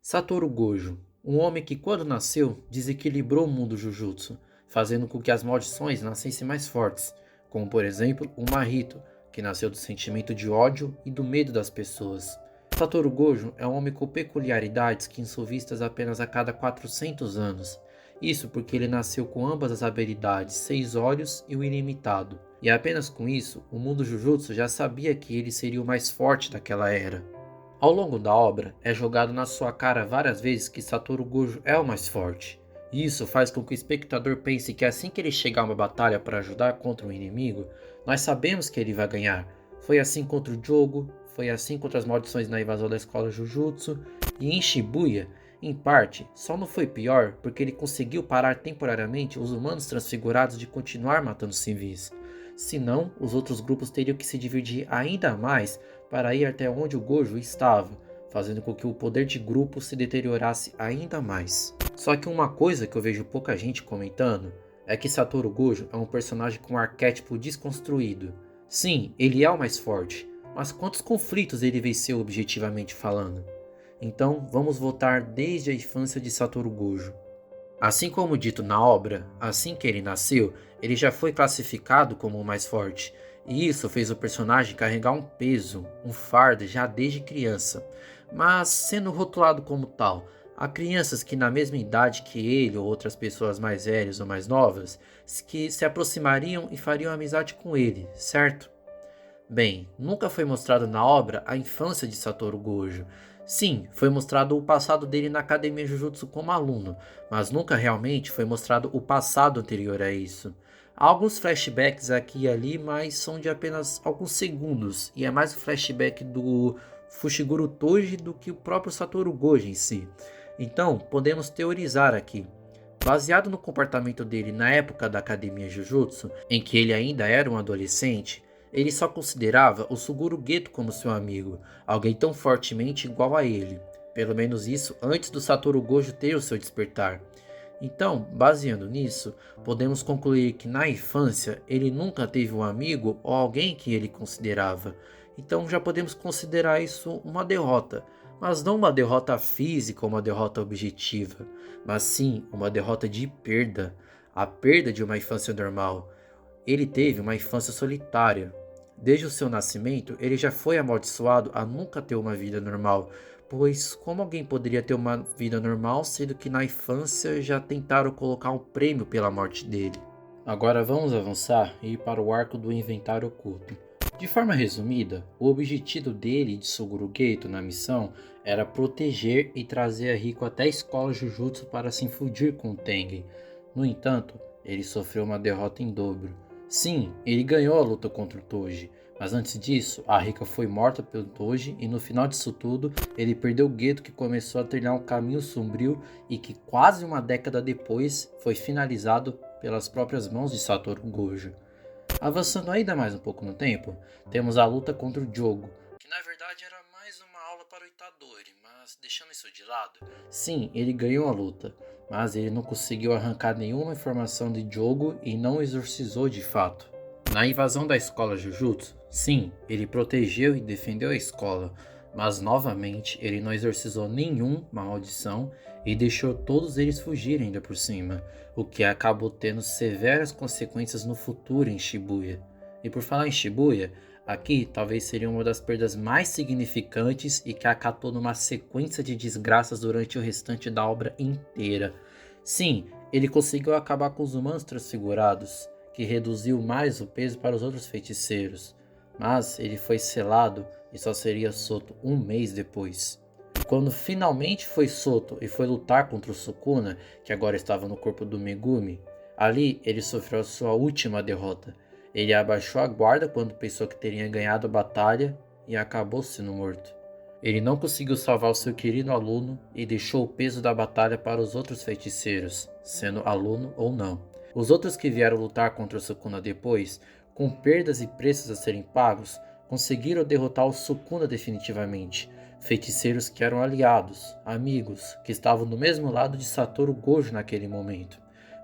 Satoru Gojo, um homem que quando nasceu desequilibrou o mundo Jujutsu, fazendo com que as maldições nascessem mais fortes, como por exemplo o Mahito, que nasceu do sentimento de ódio e do medo das pessoas. Satoru Gojo é um homem com peculiaridades que são vistas apenas a cada 400 anos. Isso porque ele nasceu com ambas as habilidades, 6 olhos e o ilimitado. E apenas com isso, o mundo Jujutsu já sabia que ele seria o mais forte daquela era. Ao longo da obra, é jogado na sua cara várias vezes que Satoru Gojo é o mais forte. E isso faz com que o espectador pense que assim que ele chegar a uma batalha para ajudar contra um inimigo, nós sabemos que ele vai ganhar. Foi assim contra o Jogo, foi assim contra as maldições na invasão da escola Jujutsu, e em Shibuya, em parte, só não foi pior porque ele conseguiu parar temporariamente os humanos transfigurados de continuar matando civis. Senão, os outros grupos teriam que se dividir ainda mais para ir até onde o Gojo estava, fazendo com que o poder de grupo se deteriorasse ainda mais. Só que uma coisa que eu vejo pouca gente comentando é que Satoru Gojo é um personagem com um arquétipo desconstruído. Sim, ele é o mais forte, mas quantos conflitos ele venceu objetivamente falando? Então vamos voltar desde a infância de Satoru Gojo. Assim como dito na obra, assim que ele nasceu, ele já foi classificado como o mais forte, e isso fez o personagem carregar um peso, um fardo já desde criança. Mas sendo rotulado como tal, há crianças que na mesma idade que ele ou outras pessoas mais velhas ou mais novas, que se aproximariam e fariam amizade com ele, certo? Bem, nunca foi mostrado na obra a infância de Satoru Gojo. Sim, foi mostrado o passado dele na Academia Jujutsu como aluno, mas nunca realmente foi mostrado o passado anterior a isso. Há alguns flashbacks aqui e ali, mas são de apenas alguns segundos, e é mais o flashback do Fushiguro Toji do que o próprio Satoru Gojo em si. Então, podemos teorizar aqui. Baseado no comportamento dele na época da Academia Jujutsu, em que ele ainda era um adolescente, ele só considerava o Suguru Geto como seu amigo, alguém tão fortemente igual a ele. Pelo menos isso antes do Satoru Gojo ter o seu despertar. Então, baseando nisso, podemos concluir que na infância ele nunca teve um amigo ou alguém que ele considerava. Então já podemos considerar isso uma derrota, mas não uma derrota física ou uma derrota objetiva, mas sim uma derrota de perda, a perda de uma infância normal. Ele teve uma infância solitária. Desde o seu nascimento, ele já foi amaldiçoado a nunca ter uma vida normal, pois como alguém poderia ter uma vida normal, sendo que na infância já tentaram colocar um prêmio pela morte dele? Agora vamos avançar e ir para o arco do inventário oculto. De forma resumida, o objetivo dele e de Suguru Geto na missão era proteger e trazer a Riko até a escola Jujutsu para se infundir com o Tengen. No entanto, ele sofreu uma derrota em dobro. Sim, ele ganhou a luta contra o Toji, mas antes disso, a Rika foi morta pelo Toji e no final disso tudo, ele perdeu o Geto que começou a trilhar um caminho sombrio e que quase uma década depois foi finalizado pelas próprias mãos de Satoru Gojo. Avançando ainda mais um pouco no tempo, temos a luta contra o Jogo, que na verdade era mais uma aula para o Itadori, mas deixando isso de lado. Sim, ele ganhou a luta, mas ele não conseguiu arrancar nenhuma informação de Jogo e não o exorcizou de fato. Na invasão da escola Jujutsu, sim, ele protegeu e defendeu a escola, mas novamente ele não exorcizou nenhuma maldição e deixou todos eles fugirem ainda por cima, o que acabou tendo severas consequências no futuro em Shibuya. E por falar em Shibuya, aqui talvez seria uma das perdas mais significantes e que acatou numa sequência de desgraças durante o restante da obra inteira. Sim, ele conseguiu acabar com os humanos transfigurados, que reduziu mais o peso para os outros feiticeiros, mas ele foi selado e só seria solto um mês depois. Quando finalmente foi solto e foi lutar contra o Sukuna, que agora estava no corpo do Megumi, ali ele sofreu a sua última derrota. Ele abaixou a guarda quando pensou que teria ganhado a batalha e acabou sendo morto. Ele não conseguiu salvar o seu querido aluno e deixou o peso da batalha para os outros feiticeiros, sendo aluno ou não. Os outros que vieram lutar contra o Sukuna depois, com perdas e preços a serem pagos, conseguiram derrotar o Sukuna definitivamente. Feiticeiros que eram aliados, amigos, que estavam do mesmo lado de Satoru Gojo naquele momento.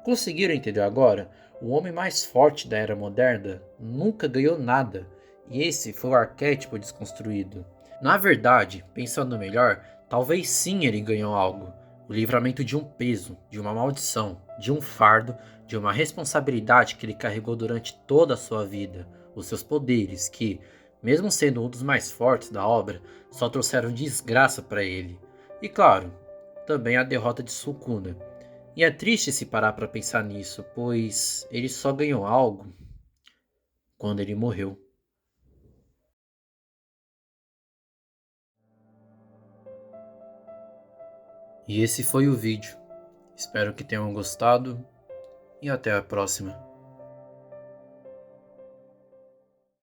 Conseguiram entender agora? O homem mais forte da era moderna nunca ganhou nada, e esse foi o arquétipo desconstruído. Na verdade, pensando melhor, Talvez sim ele ganhou algo. O livramento de um peso, de uma maldição, de um fardo, de uma responsabilidade que ele carregou durante toda a sua vida. Os seus poderes, que, mesmo sendo um dos mais fortes da obra, só trouxeram desgraça para ele. E claro, também a derrota de Sukuna. E é triste se parar para pensar nisso, pois ele só ganhou algo quando ele morreu. E esse foi o vídeo. Espero que tenham gostado e até a próxima.